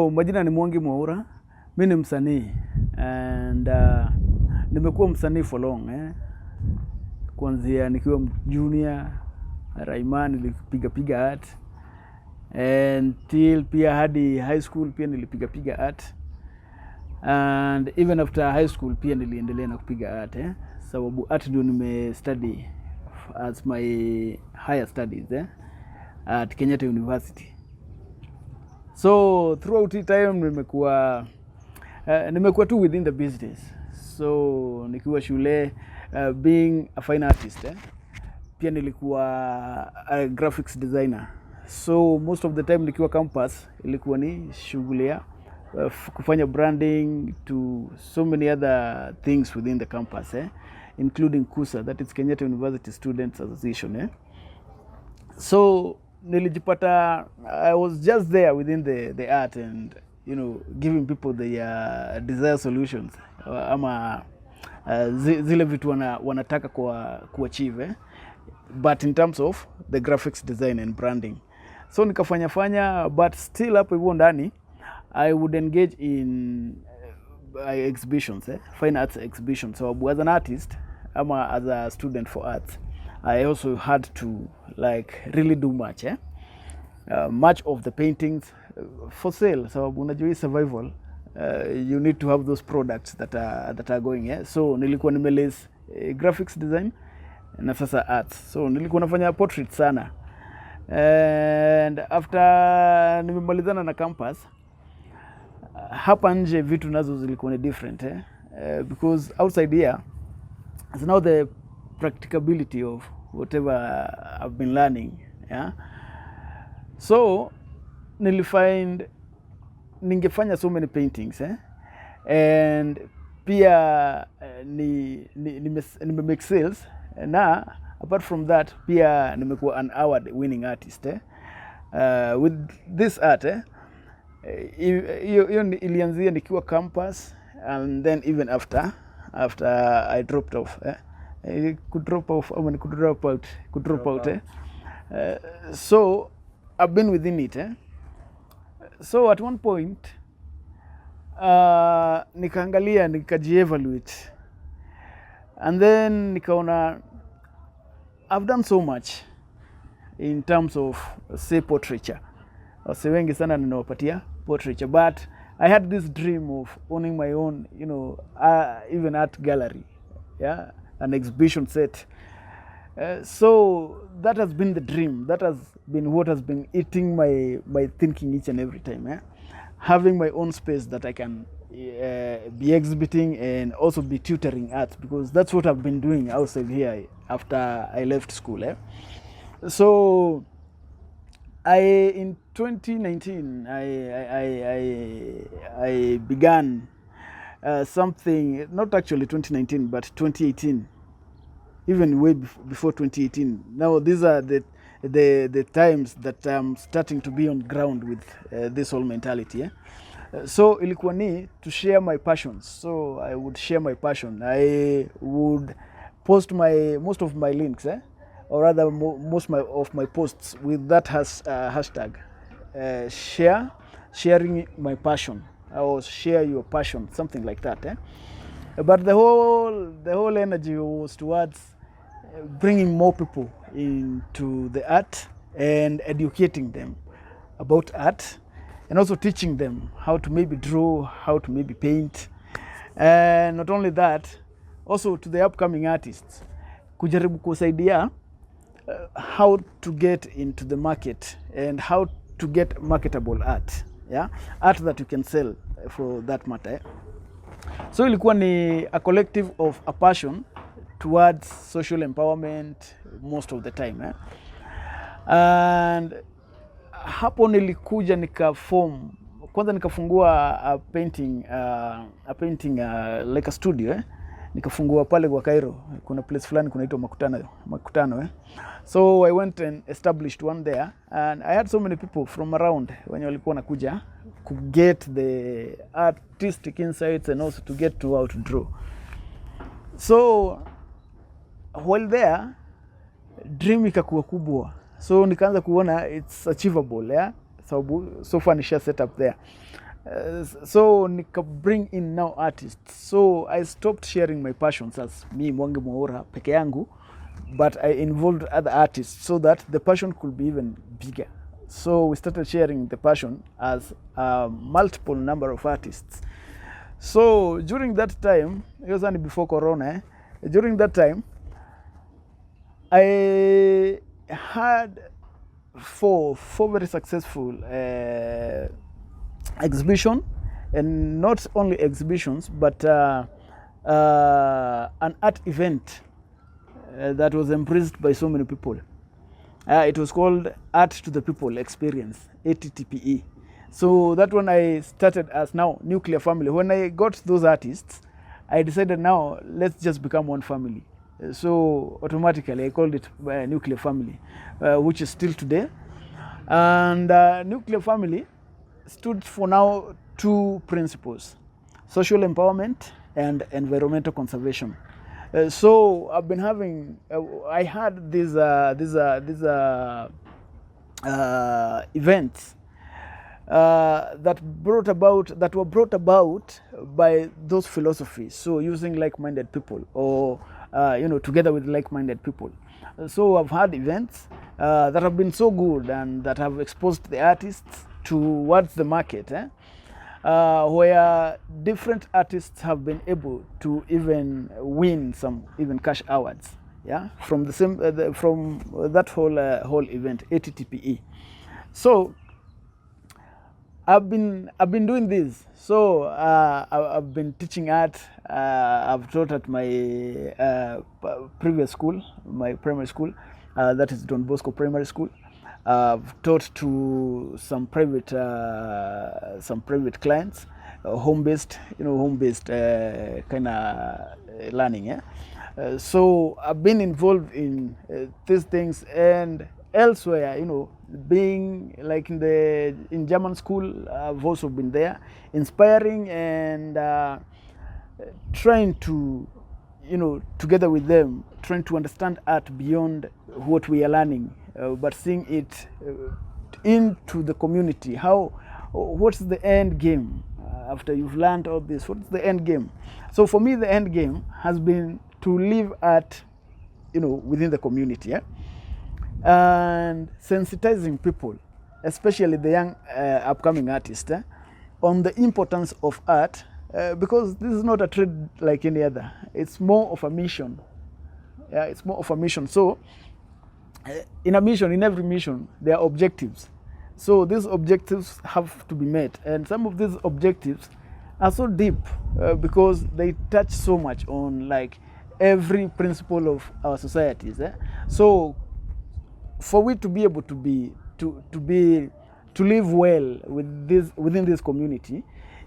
Majina ni Mwangi Mwaúra, mimi ni msanii and nimekuwa msanii for long kuanzia nikiwa junior, Raiman nilipiga art and till pia hadi high school pia nilipiga art and even after high school pia niliendelea na kupiga art sababu art ndio study as my higher studies at Kenyatta University. So throughout the time nimekuwa tu within the business. So nikiwa shule being a fine artist pia nilikuwa a graphics designer. So most of the time nikiwa campus ilikuwa ni shughuli ya kufanya branding to so many other things within the campus including KUSA, that is Kenyatta University Students Association So nilijipata I was just there within the art and giving people the desired solutions ama zile vitu wanataka kuachieve but in terms of the graphics design and branding. So nikafanya but still hapo hivyo ndani I would engage in exhibitions fine arts exhibitions. So as an artist ama as a student for arts I also had to really do much much of the paintings for sale. So unajua survival you need to have those products that are going so nilikuwa nimeless graphics design na sasa arts. So nilikuwa nafanya portrait sana and after nimemalizana na campus hapa nje vitu nazo zilikuwa ni different because outside here is now the practicability of whatever I've been learning so ningefanya so many paintings and pia nime make sales na apart from that pia nimekuwa an award winning artist with this art hiyo ilianzia nikiwa campus and then even after I dropped off could drop out so I've been within it so at one point nikaangalia nikajievaluate and then nikaona I've done so much in terms of say portraiture. Wase wengi sana ninawapatia portraiture but I had this dream of owning my own even art gallery an exhibition set so that has been the dream, that has been what has been eating my thinking each and every time having my own space that I can be exhibiting and also be tutoring art because that's what I've been doing outside here after I left school so in 2019 I began something, not actually 2019 but 2018, even way before 2018. Now these are the times that I'm starting to be on ground with this whole mentality so ilikuwa ni to share my passions. So I would share my passion. I would post most of my links or rather most of my posts with that hashtag sharing my passion or share your passion, something like that but the whole energy was towards bringing more people into the art and educating them about art and also teaching them how to maybe draw, how to maybe paint and not only that also to the upcoming artists kujaribu kusaidia how to get into the market and how to get marketable art art that you can sell for that matter so ilikuwa ni a collective of a passion towards social empowerment most of the time and hapo nilikuja nikafungua a painting like a studio nikafungua pale kwa Cairo. Kuna place fulani kunaitwa makutano so I went and established one there and I had so many people from around wenye walikuwa nakuja to get the artistic insights and also to get to how to draw. So while there dream ikakuwa kubwa so nikaanza kuona it's achievable so far nisha set up there So nika bring in now artists. So I stopped sharing my passions as me Mwangi Mwaúra peke yangu, but I involved other artists so that the passion could be even bigger. So we started sharing the passion as a multiple number of artists. So during that time, it was only before Corona, during that time, I had four very successful exhibition, and not only exhibitions, but an art event that was embraced by so many people. It was called Art to the People Experience, ATTPE. So that one I started as now Nuclear Family. When I got those artists, I decided now let's just become one family. So automatically I called it Nuclear Family, which is still today. And Nuclear Family stood for now two principles: social empowerment and environmental conservation. So I've been having, I had these events that were brought about by those philosophies. So using like-minded people, or together with like-minded people. So I've had events that have been so good and that have exposed the artists towards the market, where different artists have been able to even win some even cash awards, from the same from that whole event, ATTPE. So I've been doing this. So I've been teaching art. I've taught at my previous school, my primary school, that is Don Bosco Primary School. I've taught to some private clients, home-based kind of learning. So I've been involved in these things, and elsewhere, being like in German school, I've also been there, inspiring and trying to, together with them, trying to understand art beyond what we are learning, but seeing it into the community. What's the end game after you've learned all this? What's the end game? So for me, the end game has been to live art, within the community, and sensitizing people, especially the young upcoming artists, on the importance of art, because this is not a trade like any other. It's more of a mission. It's more of a mission. So in every mission, there are objectives. So these objectives have to be met, and some of these objectives are so deep because they touch so much on every principle of our societies. So for we to be able to live well within this community,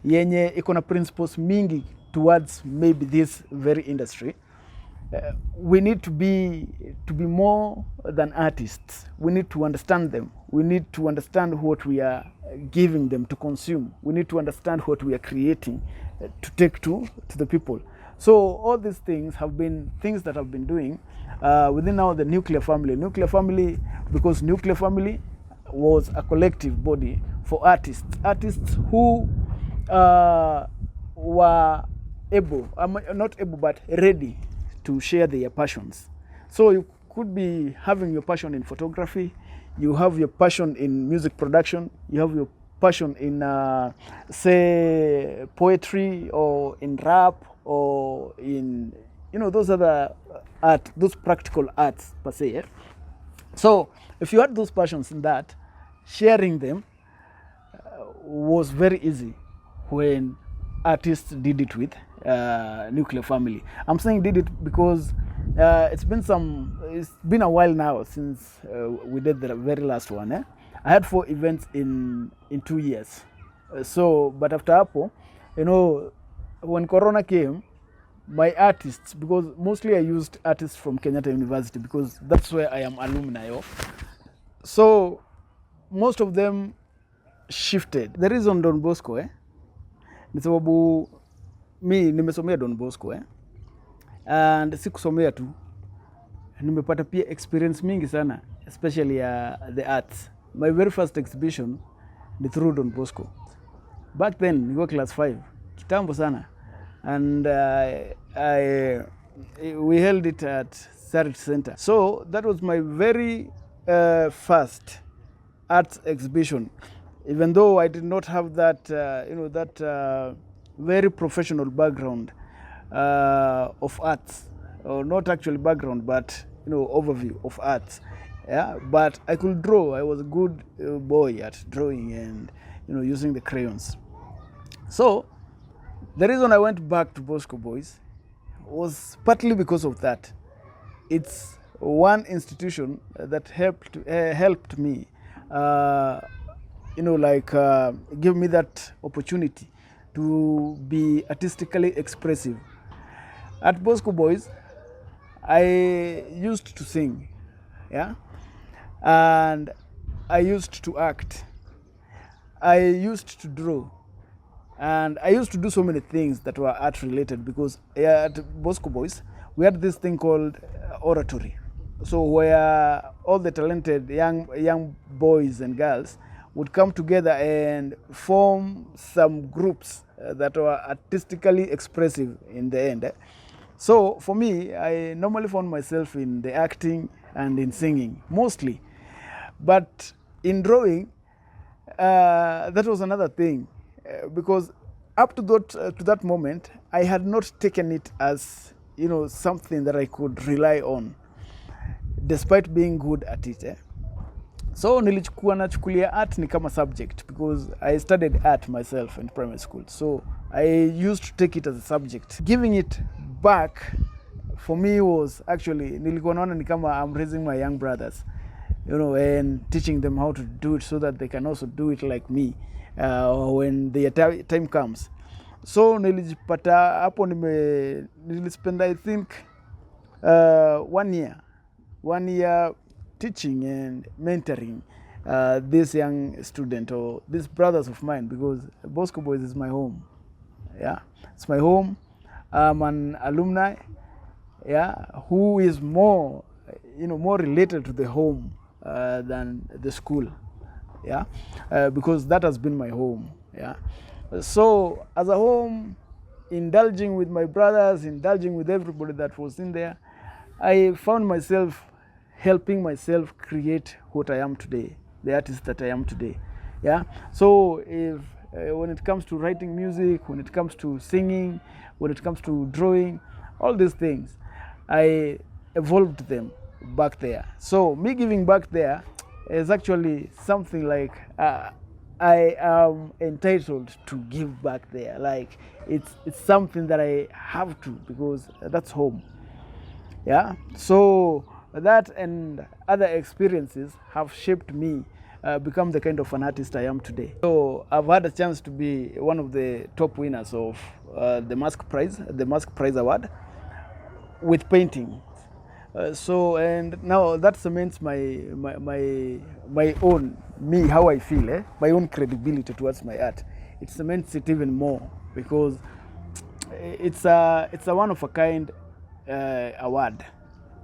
yenye iko na principles mingi towards maybe this very industry, we need to be more than artists. We need to understand them. We need to understand what we are giving them to consume. We need to understand what we are creating to take to the people. So all these things have been things that I've been doing within now the Nuclear Family. Nuclear Family, because Nuclear Family was a collective body for artists who were able, not able, but ready to share their passions. So you could be having your passion in photography, you have your passion in music production, you have your passion in say poetry, or in rap, or in those other art, those practical arts per se. So if you had those passions in that, sharing them was very easy when artists did it with Nuclear Family. I'm saying did it because it's been a while now since we did the very last one. I had 4 events in 2 years. But after Apple, when Corona came, my artists, because mostly I used artists from Kenyatta University because that's where I am alumni of. So most of them shifted. The reason Don Bosco, ni sababu mi nimesomea Don Bosco, and sikusomea tu, nimepata pia experience mingi sana, especially the arts. My very first exhibition ni through Don Bosco. back then nilikuwa class 5 kitambo sana, and we held it at Sarit Center. So that was my very first arts exhibition, even though I did not have that very professional background of arts, or not actually background, but overview of arts. Yeah, but I could draw. I was a good boy at drawing and using the crayons. So the reason I went back to Bosco Boys was partly because of that. It's one institution that helped me, give me that opportunity to be artistically expressive. At Bosco Boys, I used to sing, yeah, and I used to act. I used to draw, and I used to do so many things that were art related, because at Bosco Boys we had this thing called oratory. So where all the talented young boys and girls would come together and form some groups that were artistically expressive in the end. So for me, I normally found myself in the acting and in singing mostly, but in drawing, that was another thing, because up to that moment, I had not taken it as something that I could rely on, despite being good at it. So nilikuwa nachukulia art ni kama subject, because I studied art myself in primary school. So I used to take it as a subject. Giving it back for me was actually, nilikuwa naona ni kama I'm raising my young brothers, and teaching them how to do it so that they can also do it like me when the time comes. So nilijipata hapo nilispend I think 1 year teaching and mentoring this young student, or these brothers of mine, because Bosco Boys is my home. Yeah, it's my home. I'm an alumni, yeah, who is more related to the home than the school, yeah, because that has been my home, yeah. So as a home, indulging with my brothers, indulging with everybody that was in there, I found myself helping myself create what I am today, the artist that I am today, yeah. So if when it comes to writing music, when it comes to singing, when it comes to drawing, all these things, I evolved them back there. So me giving back there is actually something like I am entitled to give back there. Like it's something that I have to, because that's home. Yeah. So that and other experiences have shaped me become the kind of an artist I am today. So I've had a chance to be one of the top winners of the Mask Prize Award with painting. And now that cements my own me, how I feel, my own credibility towards my art. It cements it even more, because it's a one of a kind award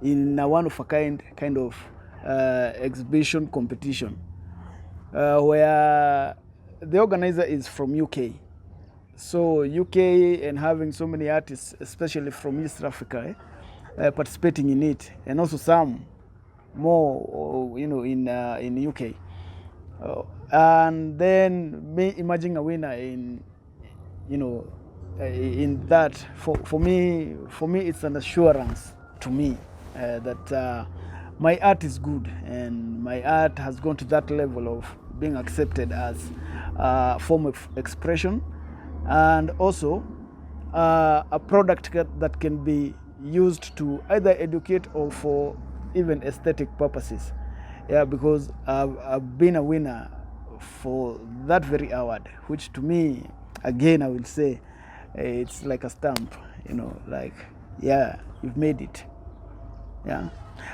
in a one of a kind of exhibition competition, where the organizer is from UK. So UK, and having so many artists, especially from East Africa, participating in it, and also some more, in UK, and then me emerging a winner in that. For me, it's an assurance to me that my art is good, and my art has gone to that level of being accepted as a form of expression, and also a product that can be used to either educate or for even aesthetic purposes. Yeah, because I've been a winner for that very award, which to me, again, I will say, it's like a stamp, like, yeah, you've made it. Yeah.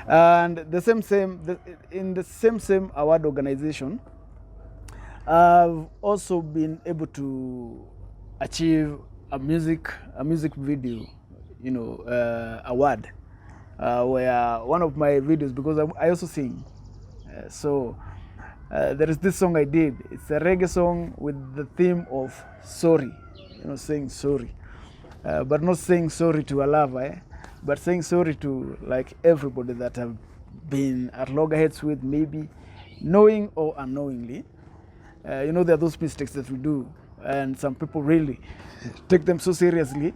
And in the same award organization, I've also been able to achieve a music video, award, where one of my videos, because I also sing, so There is this song I did. It's a reggae song with the theme of sorry, saying sorry, but not saying sorry to a lover, but saying sorry to like everybody that I've been at loggerheads with, maybe knowing or unknowingly. There are those mistakes that we do, and some people really take them so seriously.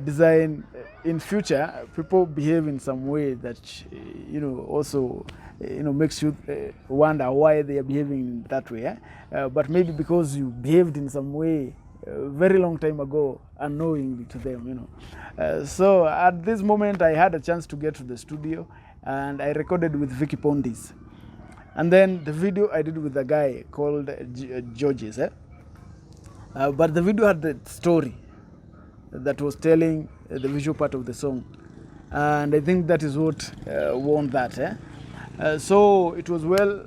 Design in future, people behave in some way that also makes you wonder why they are behaving that way. But maybe because you behaved in some way very long time ago, unknowingly to them. So at this moment, I had a chance to get to the studio, and I recorded with Vicky Pondis. And then the video I did with a guy called Georges. But the video had the story that was telling the visual part of the song. And I think that is what won that. So it was well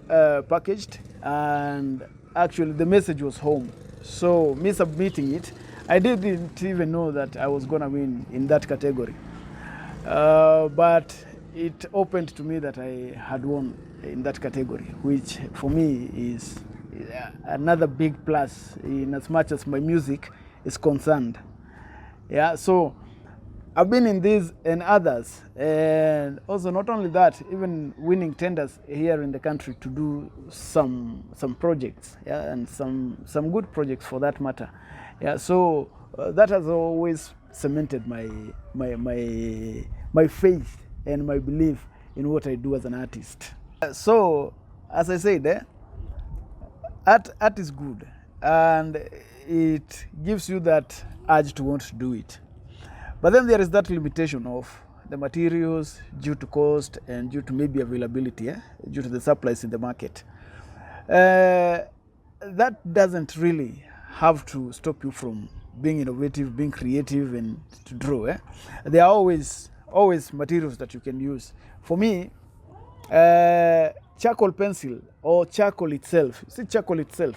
packaged, and actually the message was home. So me submitting it, I didn't even know that I was going to win in that category. But it opened to me that I had won in that category, which for me is another big plus in as much as my music is concerned. Yeah, so I've been in these and others, and also not only that, even winning tenders here in the country to do some projects, and some good projects for that matter. Yeah, so that has always cemented my faith and my belief in what I do as an artist. So, as I said, art is good, and it gives you that urge to want to do it. But then there is that limitation of the materials due to cost and due to maybe availability, due to the supplies in the market. That doesn't really have to stop you from being innovative, being creative, and to draw. There are always materials that you can use. For me, charcoal pencil or charcoal itself, charcoal itself,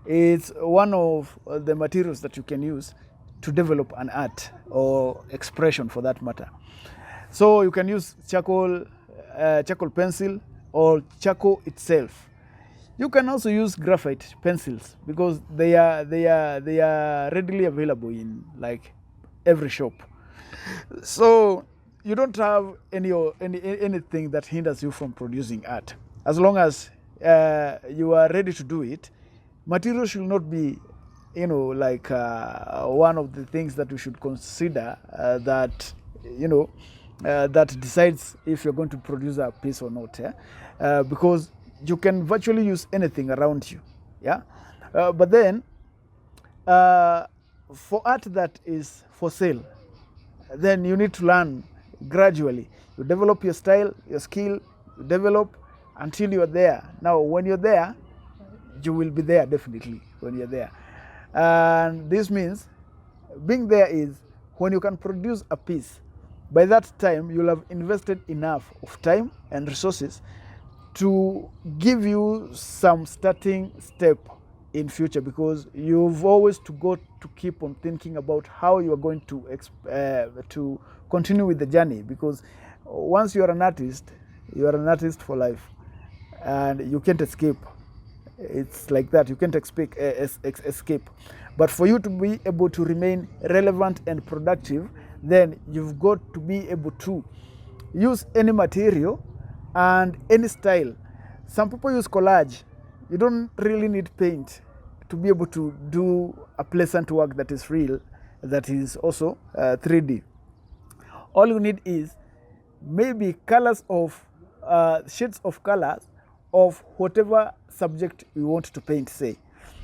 it's one of the materials that you can use to develop an art or expression for that matter. So you can use charcoal pencil or charcoal itself. You can also use graphite pencils because they are readily available in like every shop. So you don't have anything that hinders you from producing art. As long as you are ready to do it, material should not be one of the things that we should consider that decides if you're going to produce a piece or not. Because you can virtually use anything around you. But then for art that is for sale, then you need to learn gradually. You develop your style, your skill, you develop until you're there. Now, when you're there, you will be there definitely when you're there. And this means being there is when you can produce a piece. By that time, you'll have invested enough of time and resources to give you some starting step in future, because you've always to keep on thinking about how you are going to continue with the journey. Because once you are an artist for life, and you can't escape. It's like that. You can't escape. But for you to be able to remain relevant and productive, then you've got to be able to use any material and any style. Some people use collage. You don't really need paint to be able to do a pleasant work that is real, that is also 3D. All you need is maybe colors of shades of colors of whatever subject you want to paint, say.